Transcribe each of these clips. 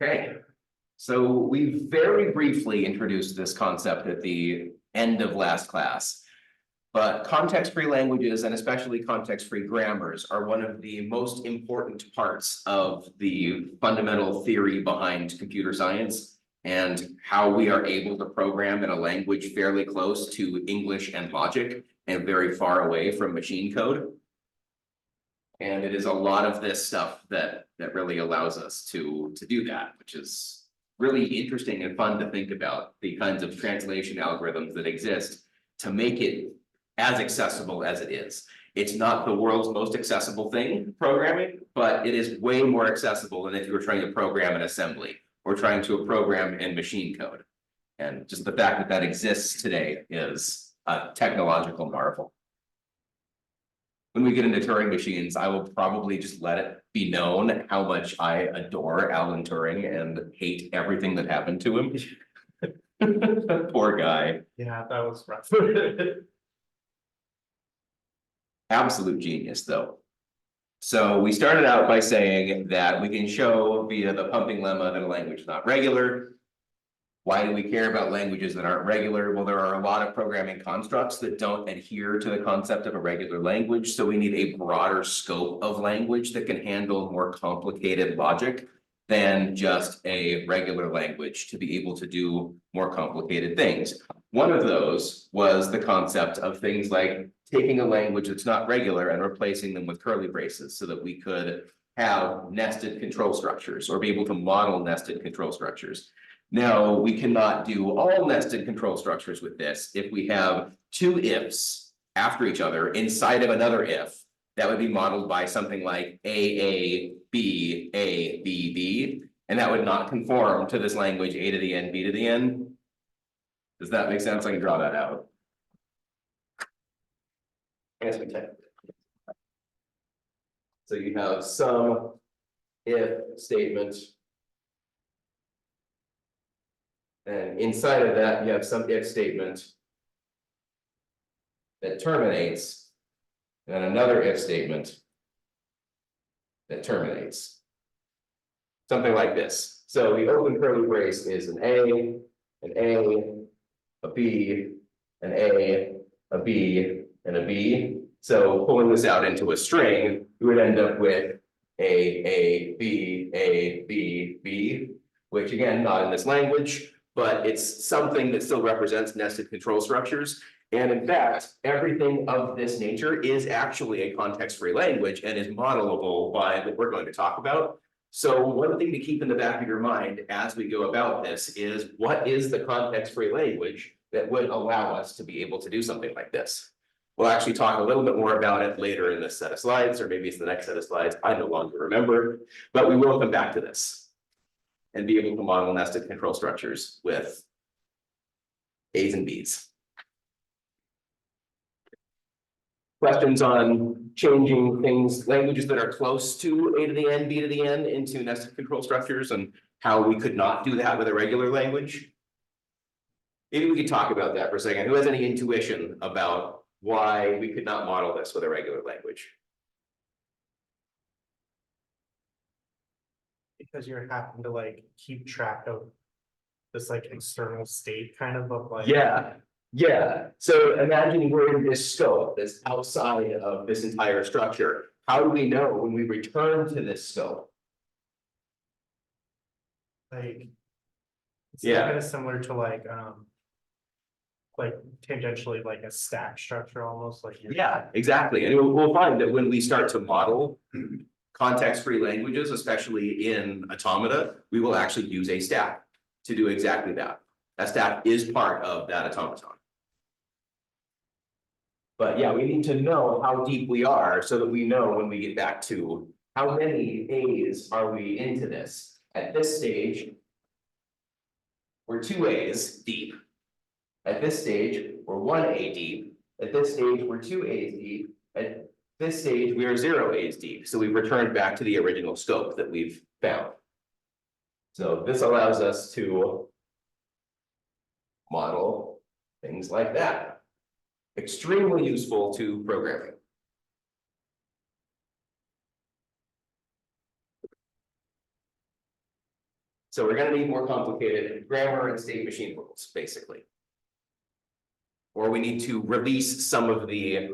Okay, so we very briefly introduced this concept at the end of last class. But context-free languages and especially context-free grammars are one of the most important parts of the fundamental theory behind computer science and how we are able to program in a language fairly close to English and logic and very far away from machine code. And it is a lot of this stuff that really allows us to do that, which is really interesting and fun to think about the kinds of translation algorithms that exist to make it as accessible as it is. It's not the world's most accessible thing, programming, but it is way more accessible than if you were trying to program an assembly or trying to program in machine code. And just the fact that that exists today is a technological marvel. When we get into Turing machines, I will probably just let it be known how much I adore Alan Turing and hate everything that happened to him. Poor guy. Yeah, that was rough. Absolute genius, though. So we started out by saying that we can show via the pumping lemma that a language is not regular. Why do we care about languages that aren't regular? Well, there are a lot of programming constructs that don't adhere to the concept of a regular language, so we need a broader scope of language that can handle more complicated logic than just a regular language to be able to do more complicated things. One of those was the concept of things like taking a language that's not regular and replacing them with curly braces so that we could have nested control structures or be able to model nested control structures. Now, we cannot do all nested control structures with this. If we have two ifs after each other inside of another if, that would be modeled by something like A, B, B, and that would not conform to this language A to the N, B to the N. Does that make sense? I can draw that out. Yes, we can. So you have some if statement. And inside of that, you have some if statement that terminates, and another if statement that terminates. Something like this. So the open curly brace is an A, a B, an A, a B, and a B. So pulling this out into a string, we would end up with A, B, B, which again, not in this language, but it's something that still represents nested control structures. And in fact, everything of this nature is actually a context-free language and is modelable by what we're going to talk about. So one thing to keep in the back of your mind as we go about this is what is the context-free language that would allow us to be able to do something like this? We'll actually talk a little bit more about it later in this set of slides, or maybe it's the next set of slides. I no longer remember, but we will come back to this and be able to model nested control structures with A's and B's. Questions on changing things, languages that are close to A to the N, B to the N into nested control structures and how we could not do that with a regular language? Maybe we could talk about that for a second. Who has any intuition about why we could not model this with a regular language? Because you're having to like keep track of this like external state kind of like. Yeah. So imagine we're in this scope that's outside of this entire structure. How do we know when we return to this scope? Like it's Yeah. kind of similar to like tangentially like a stack structure almost like. Yeah, exactly. And we'll find that when we start to model context-free languages, especially in automata, we will actually use a stack to do exactly that. That stack is part of that automaton. But yeah, we need to know how deep we are so that we know when we get back to how many A's are we into this. At this stage, we're 2 A's deep. At this stage, we're 1 A deep. At this stage, we're 2 A's deep. At this stage, we are 0 A's deep. So we've returned back to the original scope that we've found. So this allows us to model things like that. Extremely useful to programming. So we're gonna need more complicated grammar and state machine rules, basically. Or we need to release some of the,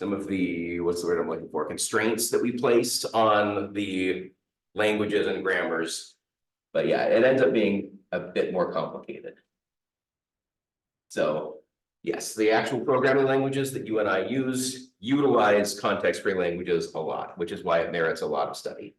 what's the word I'm looking for, constraints that we placed on the languages and grammars. But yeah, it ends up being a bit more complicated. So yes, the actual programming languages that you and I use utilize context-free languages a lot, which is why it merits a lot of study.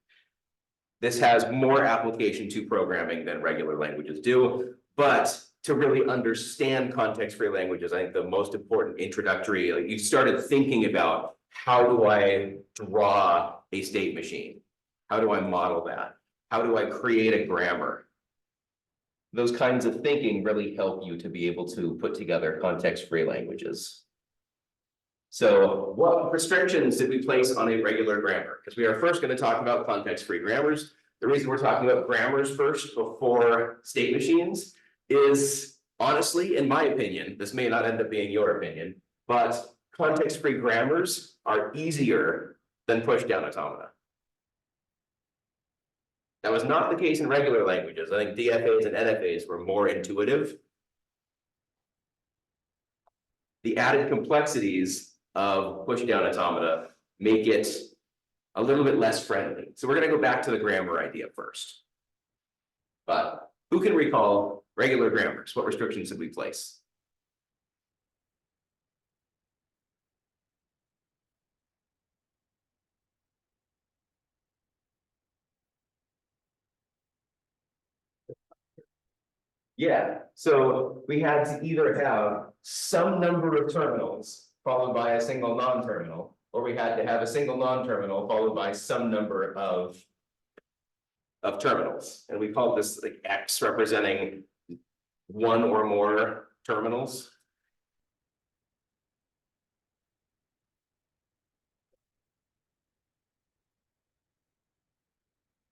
This has more application to programming than regular languages do, but to really understand context-free languages, I think the most important introductory, like you started thinking about how do I draw a state machine? How do I model that? How do I create a grammar? Those kinds of thinking really help you to be able to put together context-free languages. So what restrictions did we place on a regular grammar? Because we are first going to talk about context-free grammars. The reason we're talking about grammars first before state machines is, honestly, in my opinion, this may not end up being your opinion, but context-free grammars are easier than push-down automata. That was not the case in regular languages. I think DFAs and NFAs were more intuitive. The added complexities of push-down automata make it a little bit less friendly. So we're going to go back to the grammar idea first. But who can recall regular grammars? What restrictions did we place? Yeah, so we had to either have some number of terminals followed by a single non-terminal, or we had to have a single non-terminal followed by some number of terminals. And we called this like X representing one or more terminals.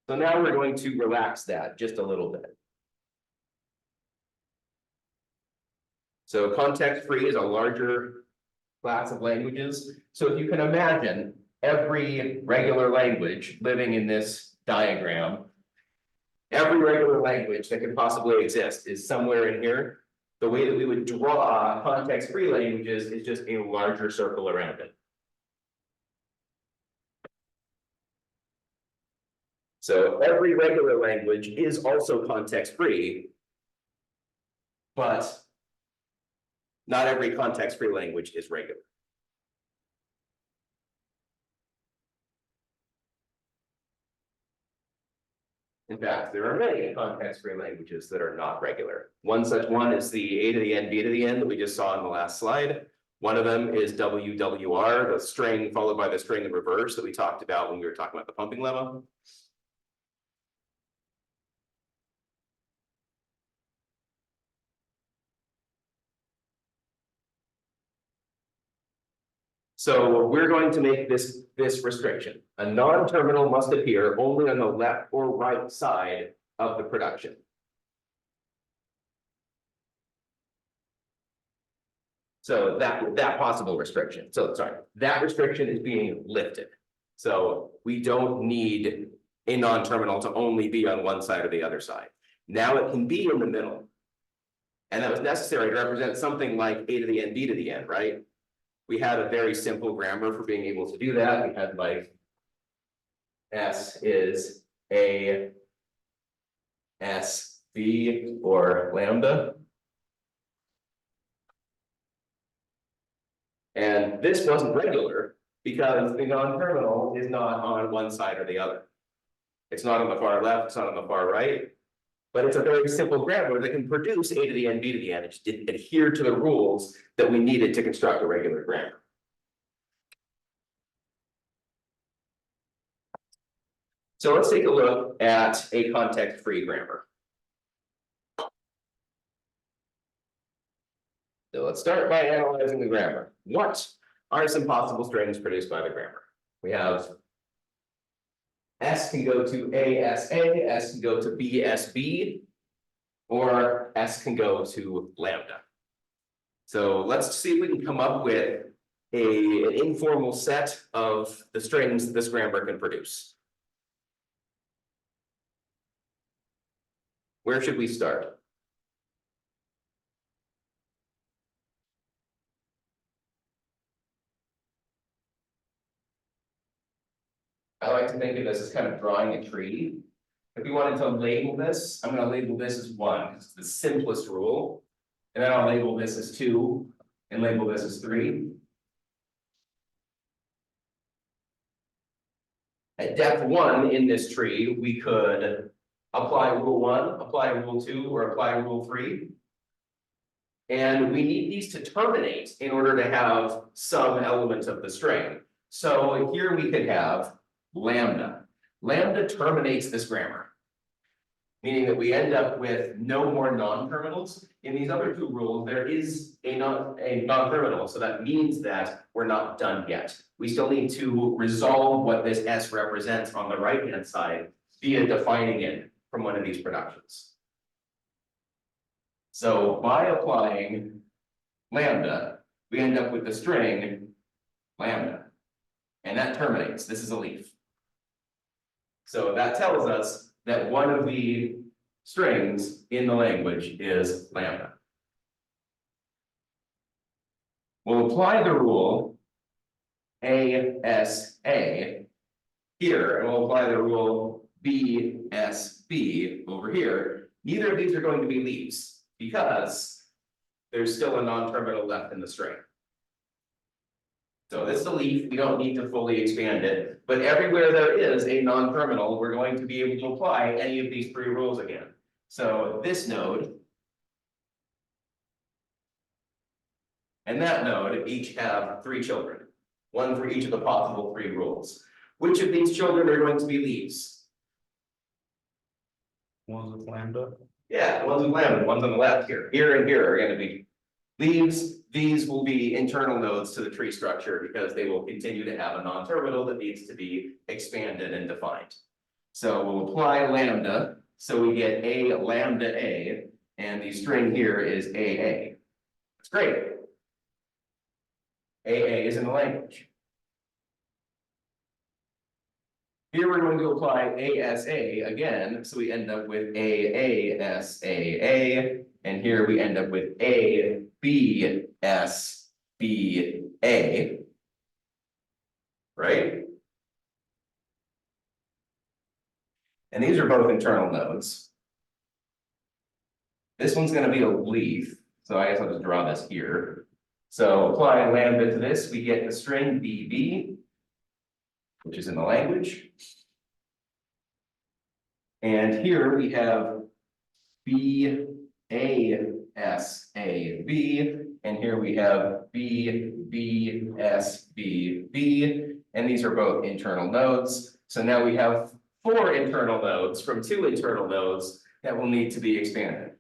So now we're going to relax that just a little bit. So context-free is a larger class of languages. So if you can imagine every regular language living in this diagram, every regular language that could possibly exist is somewhere in here. The way that we would draw context-free languages is just a larger circle around it. So every regular language is also context-free, but not every context-free language is regular. In fact, there are many context-free languages that are not regular. One such one is the A to the N, B to the N that we just saw in the last slide. One of them is WWR, the string followed by the string in reverse that we talked about when we were talking about the pumping lemma. So we're going to make this restriction. A non-terminal must appear only on the left or right side of the production. So that possible restriction. So sorry, that restriction is being lifted. So we don't need a non-terminal to only be on one side or the other side. Now it can be in the middle. And that was necessary to represent something like A to the N, B to the N, right? We had a very simple grammar for being able to do that. We had like S is A S B or lambda. And this wasn't regular because the non-terminal is not on one side or the other. It's not on the far left, it's not on the far right. But it's a very simple grammar that can produce A to the N, B to the N. It just didn't adhere to the rules that we needed to construct a regular grammar. So let's take a look at a context-free grammar. So let's start by analyzing the grammar. What are some possible strings produced by the grammar? We have S can go to ASA, S can go to BSB, or S can go to lambda. So let's see if we can come up with an informal set of the strings that this grammar can produce. Where should we start? I like to think of this as kind of drawing a tree. If we wanted to label this, I'm gonna label this as 1, because it's the simplest rule. And then I'll label this as 2, and label this as 3. At depth 1 in this tree, we could apply rule 1, apply rule 2, or apply rule 3. And we need these to terminate in order to have some element of the string. So here we could have lambda. Lambda terminates this grammar, meaning that we end up with no more non-terminals. In these other 2 rules, there is a non-terminal, so that means that we're not done yet. We still need to resolve what this S represents on the right-hand side via defining it from one of these productions. So by applying lambda, we end up with the string lambda, and that terminates. This is a leaf. So that tells us that one of the strings in the language is lambda. We'll apply the rule ASA here, and we'll apply the rule BSB over here. Neither of these are going to be leaves because there's still a non-terminal left in the string. So this is a leaf, we don't need to fully expand it, but everywhere there is a non-terminal, we're going to be able to apply any of these 3 rules again. So this node and that node each have 3 children, 1 for each of the possible 3 rules. Which of these children are going to be leaves? Ones with lambda. Yeah, the ones with lambda, the ones on the left here. Here and here are going to be leaves. These will be internal nodes to the tree structure because they will continue to have a non-terminal that needs to be expanded and defined. So we'll apply lambda. So we get a lambda a, and the string here is AA. That's great. AA is in the language. Here we're going to apply ASA again, so we end up with AASAA, and here we end up with ABSBA. Right? And these are both internal nodes. This one's going to be a leaf, so I guess I'll just draw this here. So applying lambda to this, we get the string BB, which is in the language. And here we have BASAB, and here we have BBSBB, and these are both internal nodes. So now we have 4 internal nodes from 2 internal nodes that will need to be expanded.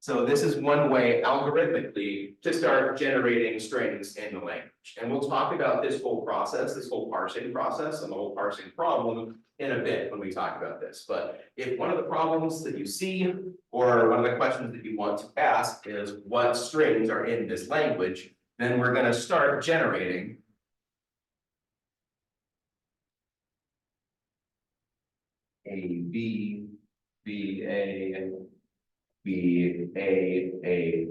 So this is one way algorithmically to start generating strings in the language. And we'll talk about this whole process, this whole parsing process and the whole parsing problem in a bit when we talk about this. But if one of the problems that you see or one of the questions that you want to ask is what strings are in this language, then we're going to start generating A, B, B, A, B, A,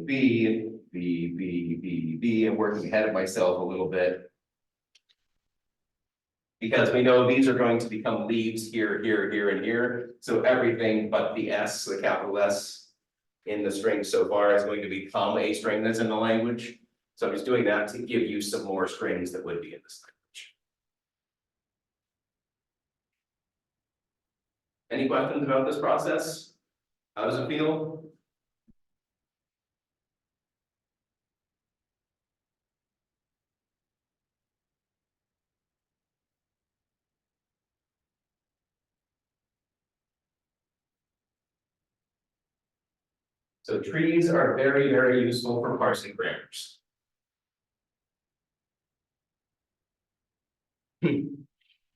B, B, B, B, B, and working ahead of myself a little bit. Because we know these are going to become leaves here, here, here, and here. So everything but the S, the capital S in the string so far is going to become a string that's in the language. So I'm just doing that to give you some more strings that would be in this language. Any questions about this process? How does it feel? So trees are very, very useful for parsing grammars.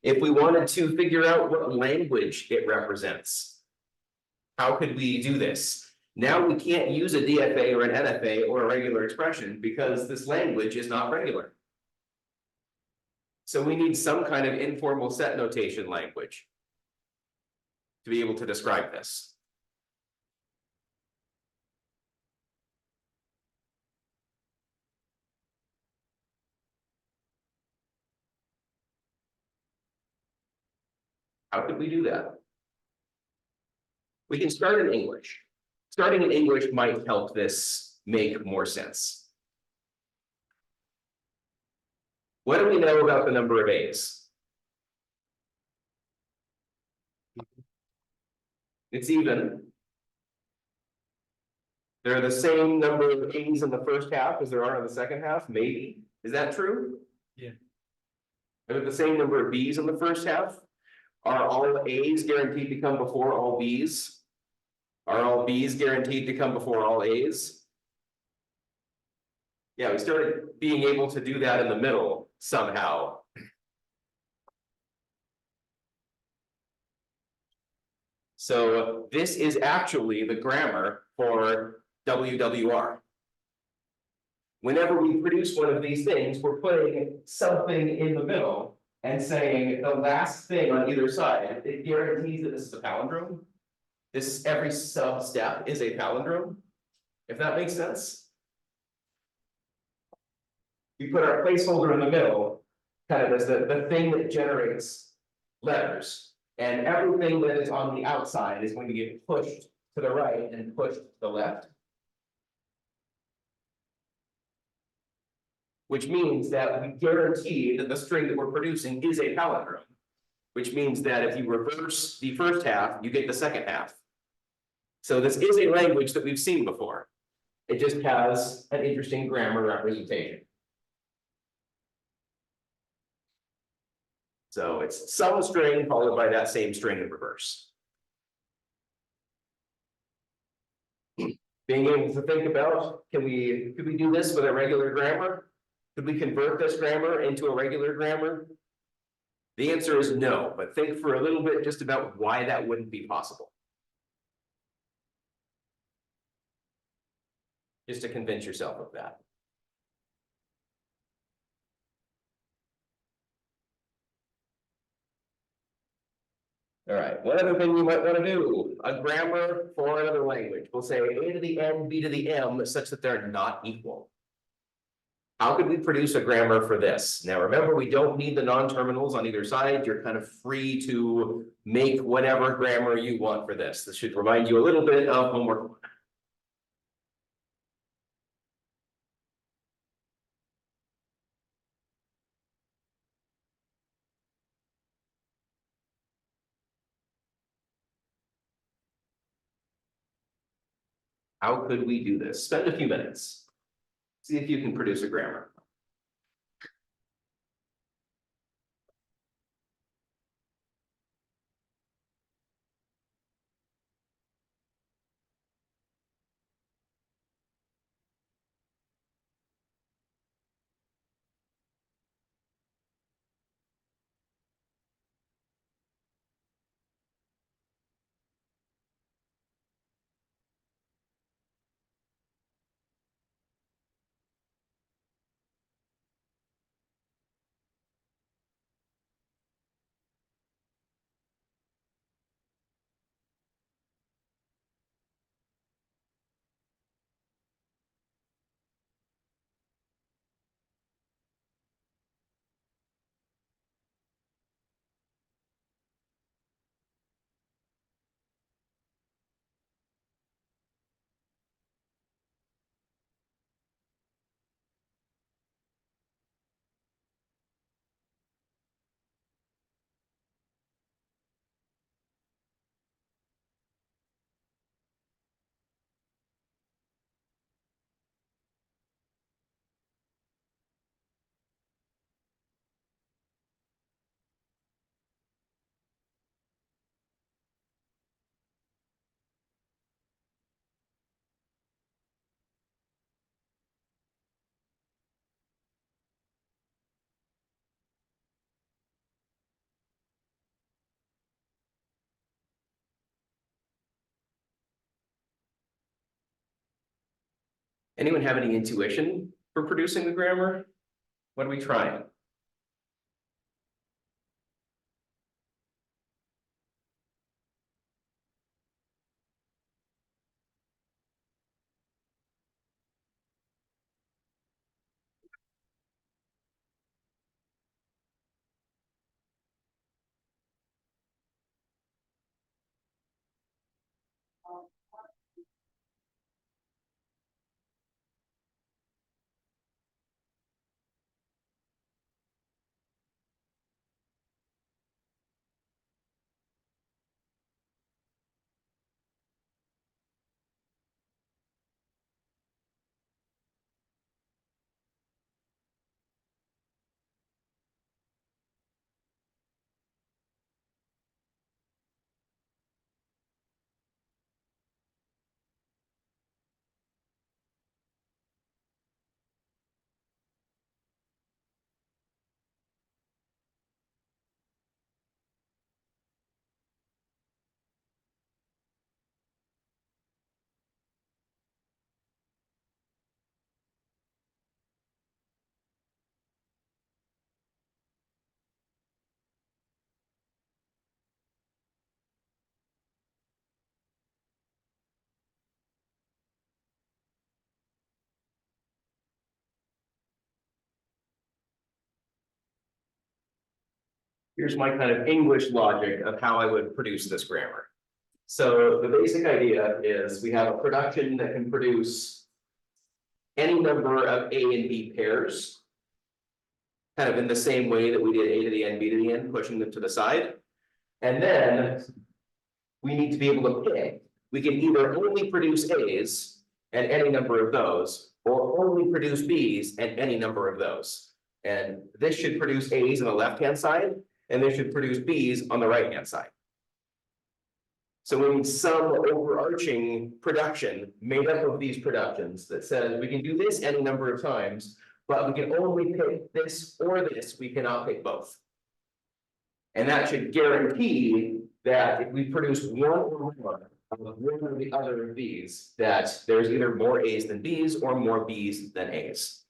If we wanted to figure out what language it represents, how could we do this? Now we can't use a DFA or an NFA or a regular expression because this language is not regular. So we need some kind of informal set notation language. to be able to describe this. How could we do that? We can start in English. Starting in English might help this make more sense. What do we know about the number of A's? It's even. There are the same number of A's in the first half as there are in the second half, maybe. Is that true? Yeah. Are there the same number of B's in the first half? Are all A's guaranteed to come before all B's? Are all B's guaranteed to come before all A's? Yeah, we started being able to do that in the middle somehow. So this is actually the grammar for WWR. Whenever we produce one of these things, we're putting something in the middle and saying the last thing on either side, it guarantees that this is a palindrome. This, every sub step is a palindrome, if that makes sense. We put our placeholder in the middle, kind of as the thing that generates letters. And everything that is on the outside is going to get pushed to the right and pushed to the left. Which means that we guarantee that the string that we're producing is a palindrome. Which means that if you reverse the first half, you get the second half. So this is a language that we've seen before. It just has an interesting grammar representation. So it's some string followed by that same string in reverse. Being able to think about, could we do this with a regular grammar? Could we convert this grammar into a regular grammar? The answer is no, but think for a little bit just about why that wouldn't be possible. Just to convince yourself of that. All right, one other thing we might want to do, a grammar for another language. We'll say A to the N, B to the M, such that they're not equal. How could we produce a grammar for this? Now, remember, we don't need the non-terminals on either side. You're kind of free to make whatever grammar you want for this. This should remind you a little bit of homework. How could we do this? Spend a few minutes. See if you can produce a grammar. Anyone have any intuition for producing the grammar? What are we trying? Here's my kind of English logic of how I would produce this grammar. So the basic idea is we have a production that can produce any number of A and B pairs, kind of in the same way that we did A to the N, B to the N, pushing them to the side. And then we need to be able to pick. We can either only produce A's and any number of those, or only produce B's and any number of those. And this should produce A's on the left-hand side, and this should produce B's on the right-hand side. So we need some overarching production made up of these productions that says we can do this any number of times, but we can only pick this or this, we cannot pick both. And that should guarantee that if we produce one or more of one or the other of these, that there's either more A's than B's or more B's than A's.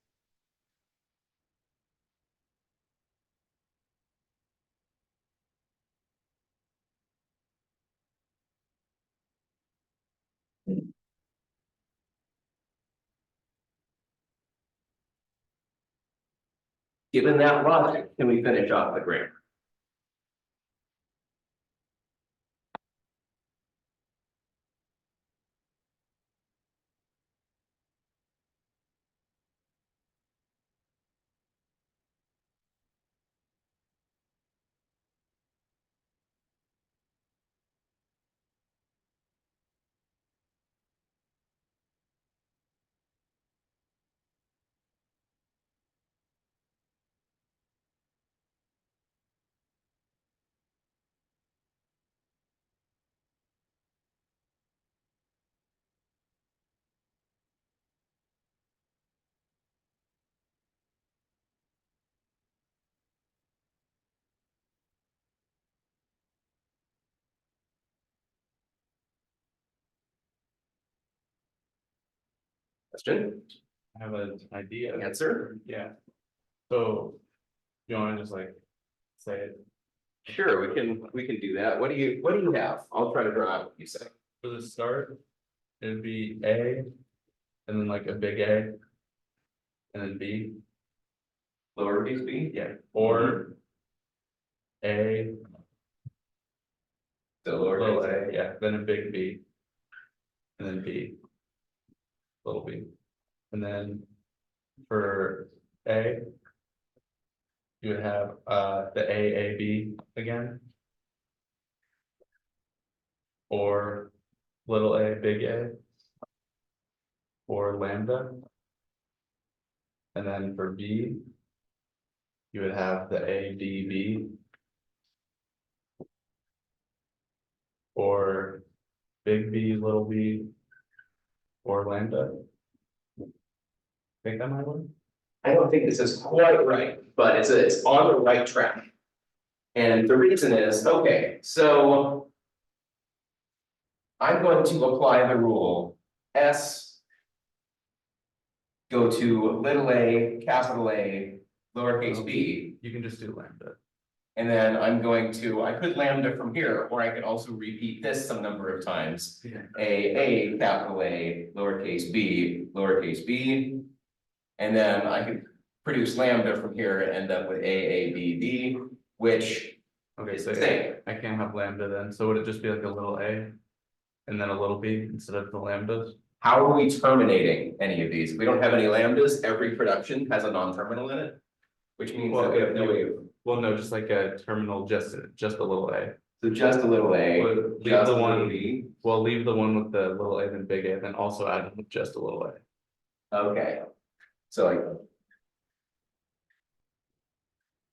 Given that logic, can we finish off the grammar? Question, I have an idea. answer? Yeah. So, you wanna just like say it Sure, we can do that. What do you have? I'll try to draw out what you say. for the start? It'd be A, and then like a big A. And then B, Lowercase b? yeah, or A, So little lowercase a, yeah, then a big B. And then B. Little b. And then for A. You would have the AAB again. Or little a, big A. Or lambda. And then for B. You would have the ADB. Or big B, little b. Or lambda. Think that might work? I don't think this is quite right, but it's on the right track. And the reason is, okay, so I'm going to apply the rule S. Go to little a, capital A, lowercase b, You can just do lambda. and then I'm going to, I could lambda from here, or I could also repeat this some number of times. Yeah. A, capital A, lowercase b, and then I could produce lambda from here and end up with B, which Okay, is so the same. I can't have lambda then, so would it just be like a little a? and then a little b instead of the lambdas. How are we terminating any of these? If we don't have any lambdas, every production has a non-terminal in it. Which means that we have no way of, Well, no, just like a terminal, just a little a. so just a little a, Well, leave just the a little one- b. Well, leave the one with the little a, then big A, then also add with just a little a. Okay. So like,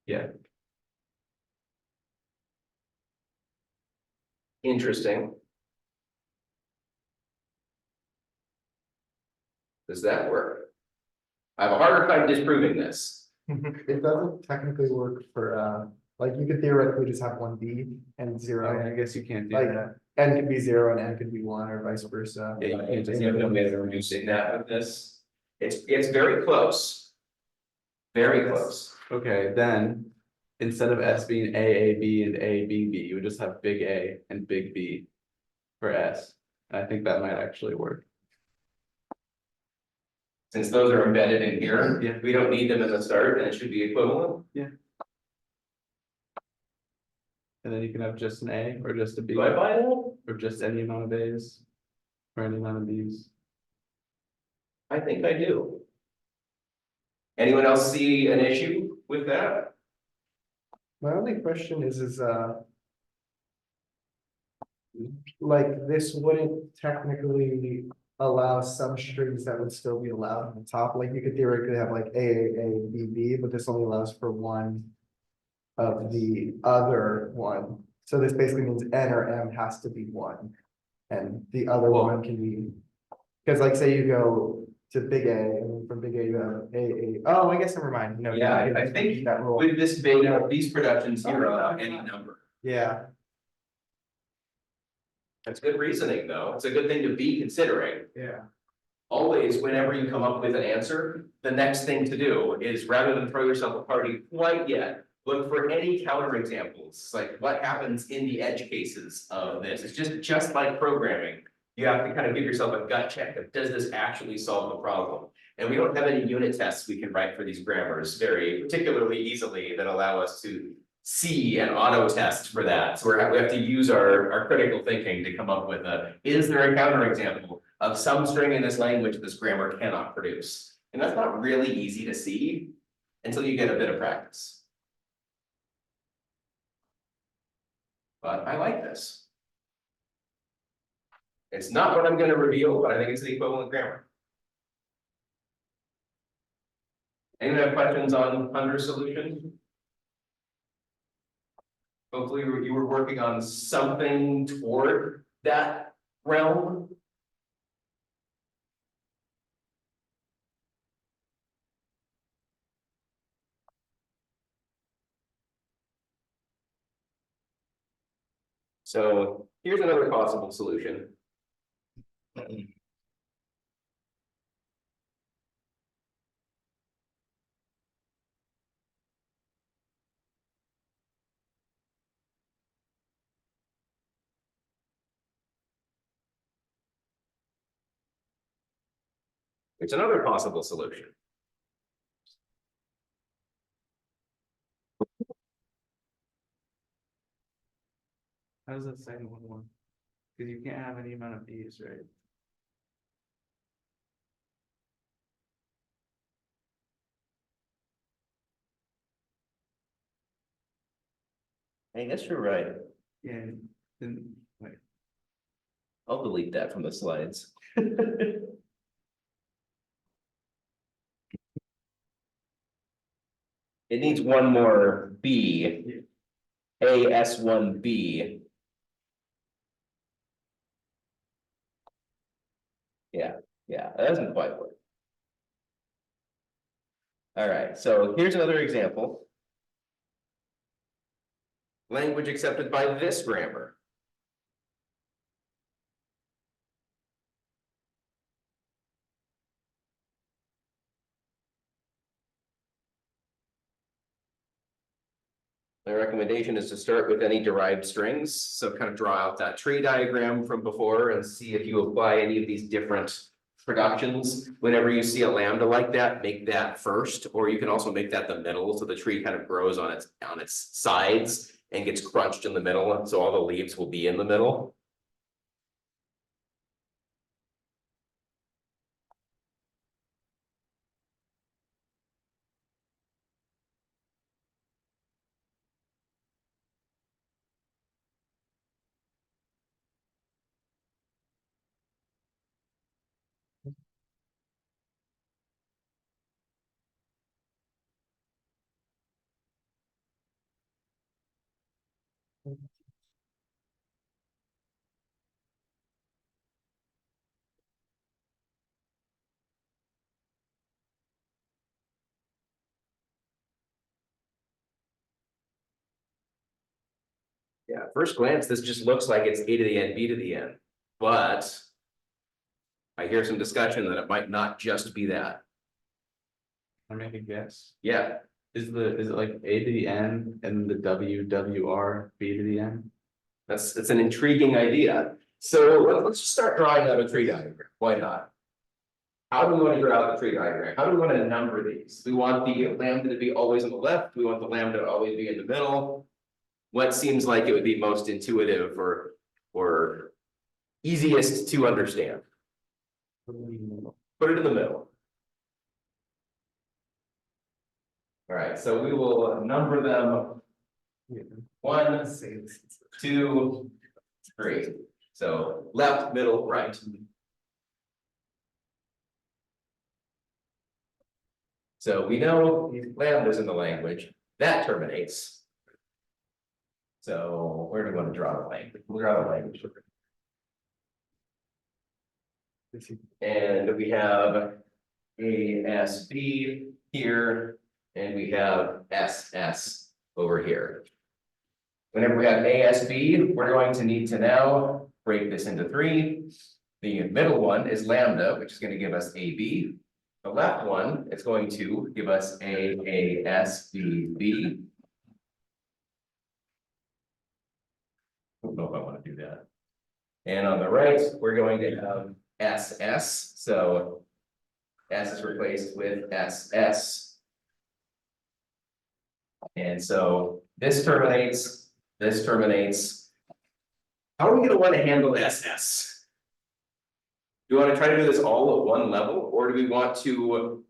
Yeah, interesting. Does that work? I have a harder time disproving this. It doesn't technically work for, like, you could theoretically just have one B and zero, I guess you can't do like, that. N could be zero and N could be one or vice versa. Yeah, you can't just have no way of reducing that with this. It's very close. Very close. Okay, then, instead of S being AAB and ABB, you would just have big A and big B for S. And I think that might actually work. Since those are embedded in here, Yeah. we don't need them at the start, and it should be equivalent. And then you can have just an A or just a B, Do I buy that? or just any amount of A's. Or any amount of B's. I think I do. Anyone else see an issue with that? My only question is, like, this wouldn't technically allow some strings that would still be allowed on the top, like, you could theoretically have like A, but this only allows for one of the other one, so this basically means N or M has to be one, and the other one can be, because like, say you go to big A, and from big A you have A, oh, I guess never mind, no. Yeah, you I can think keep that rule, With this big, these productions here allow any number. yeah. That's good reasoning, though. It's a good thing to be considering. Yeah. Always, whenever you come up with an answer, the next thing to do is rather than throw yourself a party quite yet. Look for any counterexamples, like what happens in the edge cases of this. It's just like programming. You have to kind of give yourself a gut check of, does this actually solve the problem? And we don't have any unit tests we can write for these grammars very particularly easily that allow us to see and auto test for that. So we have to use our critical thinking to come up with is there a counterexample of some string in this language this grammar cannot produce? And that's not really easy to see until you get a bit of practice. But I like this. It's not what I'm going to reveal, but I think it's the equivalent grammar. Anyone have questions on Hunter's solution? Hopefully you were working on something toward that realm. So here's another possible solution. It's another possible solution. How does that say in 1-1? Because you can't have any amount of B's, right? I guess you're right. Yeah, then, wait. I'll delete that from the slides. It needs one more B. AS1B. Yeah, that doesn't quite work. All right, so here's another example. Language accepted by this grammar. My recommendation is to start with any derived strings, so kind of draw out that tree diagram from before and see if you apply any of these different productions. Whenever you see a lambda like that, make that first, or you can also make that the middle, so the tree kind of grows on its sides and gets crunched in the middle, so all the leaves will be in the middle. Yeah, first glance, this just looks like it's A to the N, B to the N, but. I hear some discussion that it might not just be that. I make a guess. Yeah, Is it like A to the N and the W R B to the N? it's an intriguing idea. So let's just start drawing out a tree diagram. Why not? How do we want to draw out the tree diagram? How do we want to number these? We want the lambda to be always on the left. We want the lambda to always be in the middle. What seems like it would be most intuitive or easiest to understand? Put it in the middle. All right, so we will number them 1, 2, 3. So left, middle, right. So we know lambda's in the language, that terminates. So where do we want to draw the language? We'll draw the language. And we have ASB here, and we have SS over here. Whenever we have ASB, we're going to need to now break this into 3. The middle one is lambda, which is going to give us AB. The left one is going to give us AASBB. I don't know if I want to do that. And on the right, we're going to have SS, so S is replaced with SS. And so this terminates, this terminates. How are we gonna want to handle SS? Do we want to try to do this all at one level, or do we want to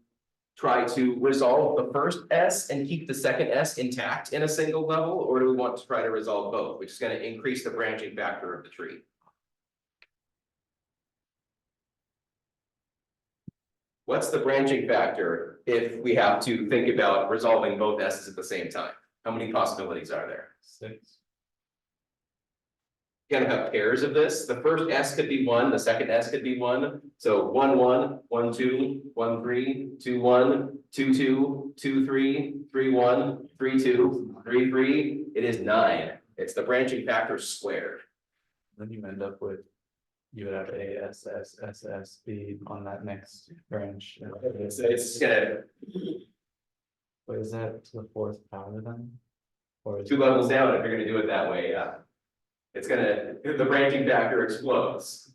try to resolve the first S and keep the second S intact in a single level, or do we want to try to resolve both, which is going to increase the branching factor of the tree? What's the branching factor if we have to think about resolving both S's at the same time? How many possibilities are there? 6. You gotta have pairs of this. The first S could be 1, the second S could be 1. So 1, 1, 1, 2, 1, 3, 2, 1, 2, 2, 2, 3, 3, 1, 3, 2, 3, 3. It is 9. It's the branching factor squared. Then you end up with, you would have A, S, S, S, S, B on that next branch. It's gonna What is that to the 4th power then? Or is 2 levels down if you're gonna do it that way, yeah. It's gonna, the branching factor explodes.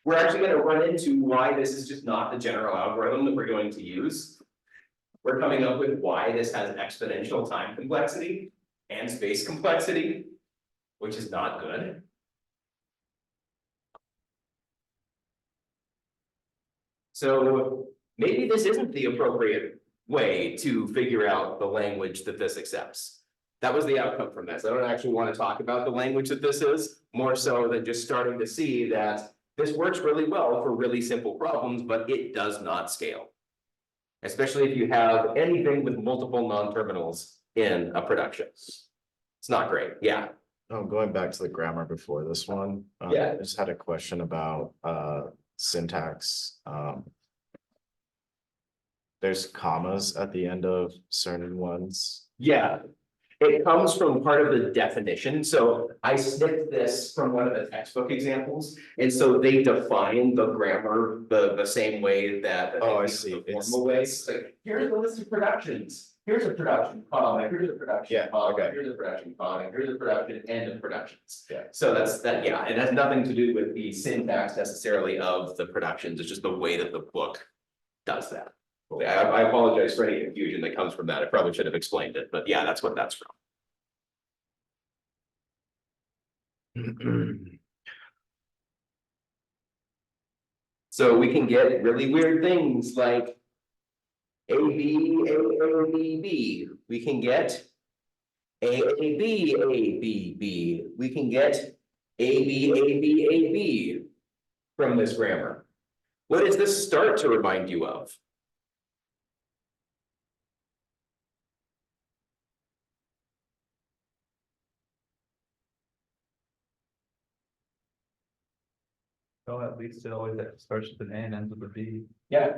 We're actually gonna run into why this is just not the general algorithm that we're going to use. We're coming up with why this has exponential time complexity and space complexity, which is not good. So maybe this isn't the appropriate way to figure out the language that this accepts. That was the outcome from this. I don't actually want to talk about the language that this is, more so than just starting to see that this works really well for really simple problems, but it does not scale. Especially if you have anything with multiple non-terminals in a production. It's not great, yeah. Oh, going back to the grammar before this one. Yeah. I just had a question about syntax. There's commas at the end of certain ones. Yeah, it comes from part of the definition. So I snipped this from one of the textbook examples. And so they define the grammar the same way that. Oh, I use see. the formal way. It's like, here's the list of productions. Here's a production comma, here's a production Yeah, comma, okay. here's a production comma, here's a production, end of productions. Yeah. So that's that, yeah, it has nothing to do with the syntax necessarily of the productions. It's just the way that the book does that. I apologize for any confusion that comes from that. I probably should have explained it, but yeah, that's what that's from. So we can get really weird things like ABABB. We can get AABABB. We can get ABABAB from this grammar. What does this start to remind you of? Oh, at least it always starts with an A and ends with a B. Yeah.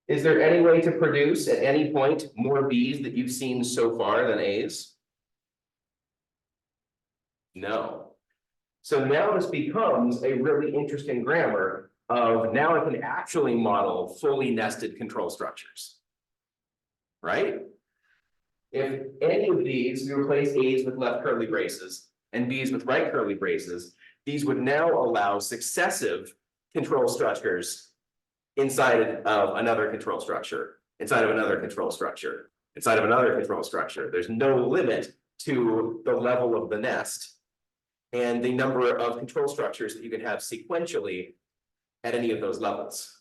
Is there any way to produce at any point more Bs that you've seen so far than As? No. So now this becomes a really interesting grammar of now I can actually model fully nested control structures. Right? If any of these, we replace A's with left curly braces and B's with right curly braces, these would now allow successive control structures inside of another control structure, inside of another control structure, inside of another control structure. There's no limit to the level of the nest and the number of control structures that you can have sequentially at any of those levels.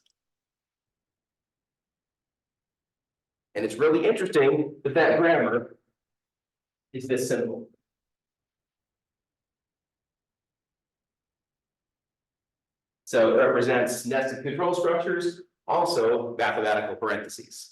And it's really interesting that that grammar is this simple. So it represents nested control structures, also mathematical parentheses.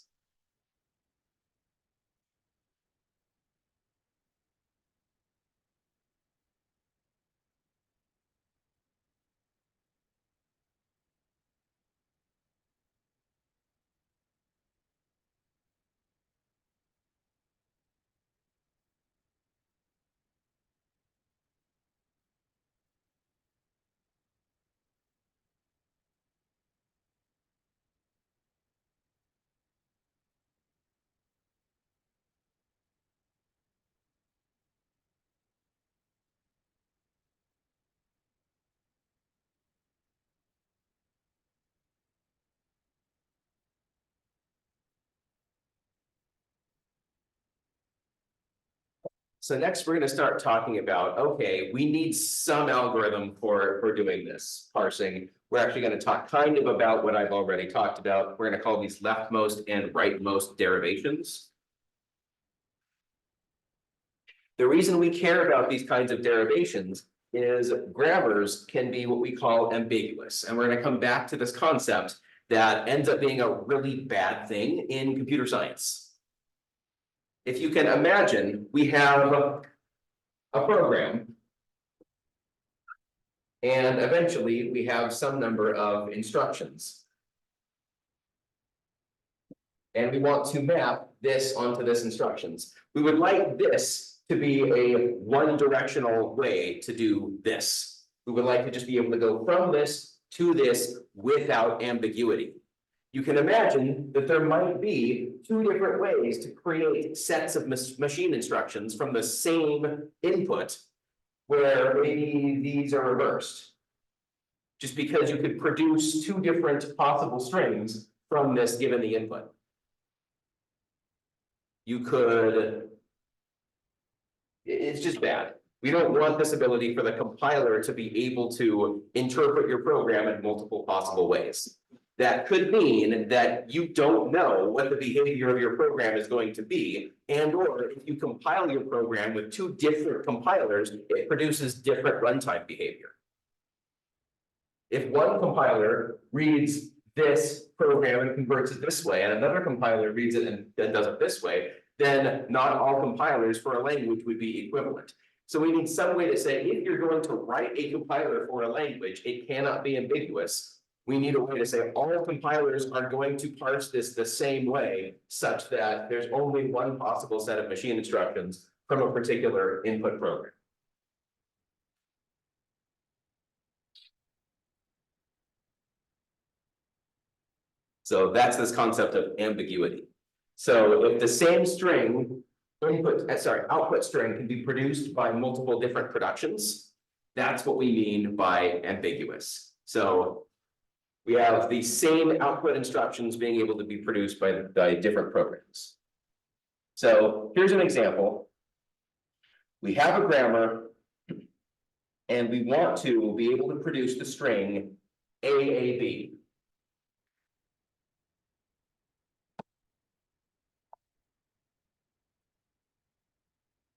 So next, we're going to start talking about, okay, we need some algorithm for doing this parsing. We're actually going to talk kind of about what I've already talked about. We're going to call these leftmost and rightmost derivations. The reason we care about these kinds of derivations is grammars can be what we call ambiguous. And we're going to come back to this concept that ends up being a really bad thing in computer science. If you can imagine, we have a program, and eventually we have some number of instructions. And we want to map this onto this instructions. We would like this to be a one-directional way to do this. We would like to just be able to go from this to this without ambiguity. You can imagine that there might be two different ways to create sets of machine instructions from the same input, where maybe these are reversed. Just because you could produce two different possible strings from this given the input. You could, it's just bad. We don't want this ability for the compiler to be able to interpret your program in multiple possible ways. That could mean that you don't know what the behavior of your program is going to be, and or if you compile your program with two different compilers, it produces different runtime behavior. If one compiler reads this program and converts it this way, and another compiler reads it and does it this way, then not all compilers for a language would be equivalent. So we need some way to say, if you're going to write a compiler for a language, it cannot be ambiguous. We need a way to say all compilers are going to parse this the same way, such that there's only one possible set of machine instructions from a particular input program. So that's this concept of ambiguity. So if the same string output string can be produced by multiple different productions, that's what we mean by ambiguous. So we have the same output instructions being able to be produced by different programs. So here's an example. We have a grammar, and we want to be able to produce the string AAB.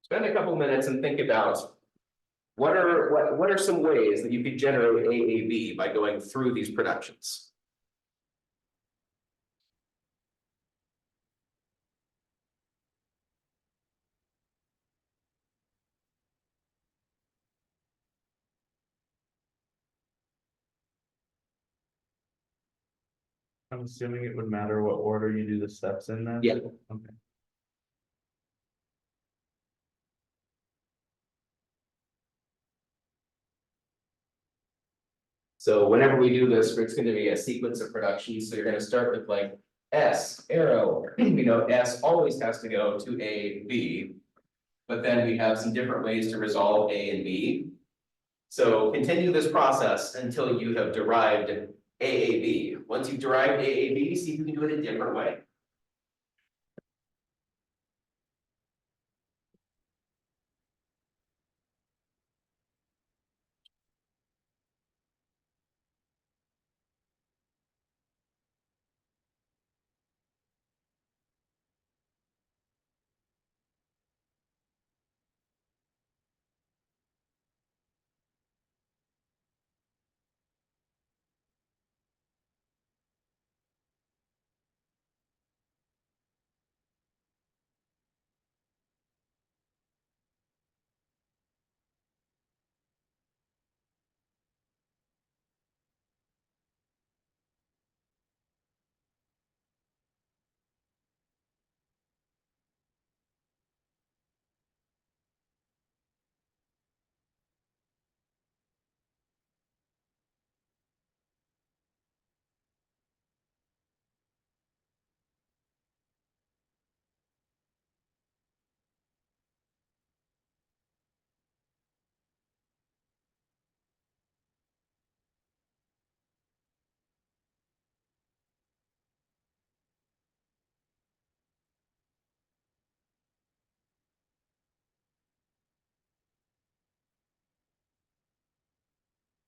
Spend a couple minutes and think about what are some ways that you could generate AAB by going through these productions? I'm assuming it would matter what order you do the steps in then? Yeah. Okay. So whenever we do this, it's gonna be a sequence of productions, so you're gonna start with like S, arrow, we know S always has to go to A, B. But then we have some different ways to resolve A and B. So continue this process until you have derived AAB. Once you've derived AAB, see if you can do it a different way.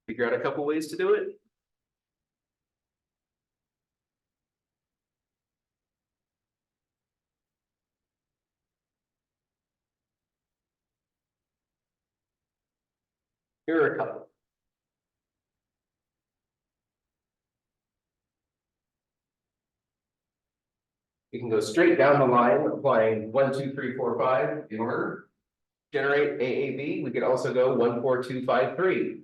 Figure out a couple ways to do it. Here are a couple. You can go straight down the line, applying 1, 2, 3, 4, 5 in order. Generate AAB. We could also go 1, 4, 2, 5, 3.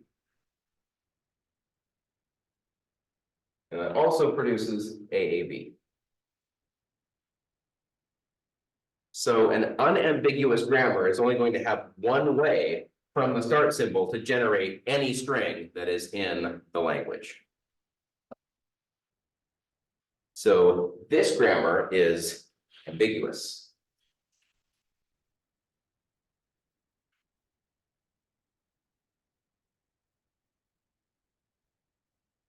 And that also produces AAB. So an unambiguous grammar is only going to have one way from the start symbol to generate any string that is in the language. So this grammar is ambiguous.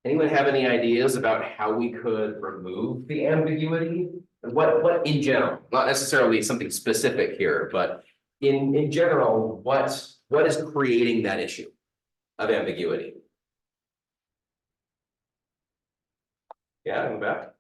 Anyone have any ideas about how we could remove the ambiguity? What in general, not necessarily something specific here, but in general, what is creating that issue of ambiguity? Yeah, I'm back.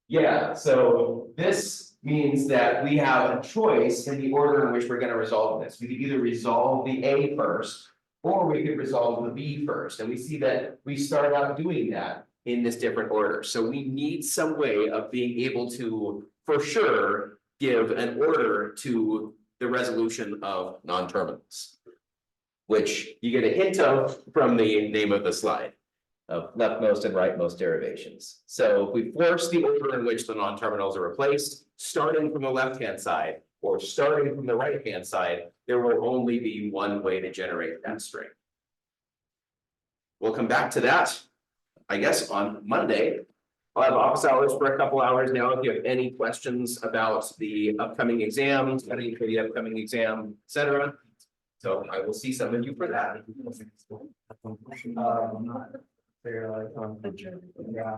Yeah, so this means that we have a choice in the order in which we're going to resolve this. We could either resolve the A first, or we could resolve the B first. And we see that we start out doing that in this different order. So we need some way of being able to, for sure, give an order to the resolution of non-terminals, which you get a hint of from the name of the slide, of leftmost and rightmost derivations. So if we force the order in which the non-terminals are replaced, starting from the left-hand side or starting from the right-hand side, there will only be one way to generate that string. We'll come back to that, I guess, on Monday. I'll have office hours for a couple hours now. If you have any questions about the upcoming exam, studying for the upcoming exam, etc. So I will see some of you for that. They're like, yeah.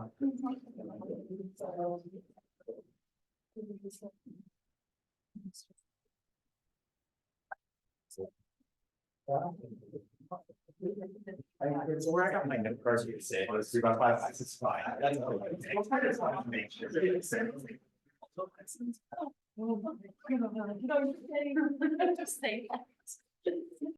It's where I got my note cards, you say, it's 3 by 5, it's fine. That's okay. I'll try to make sure it's Just say that.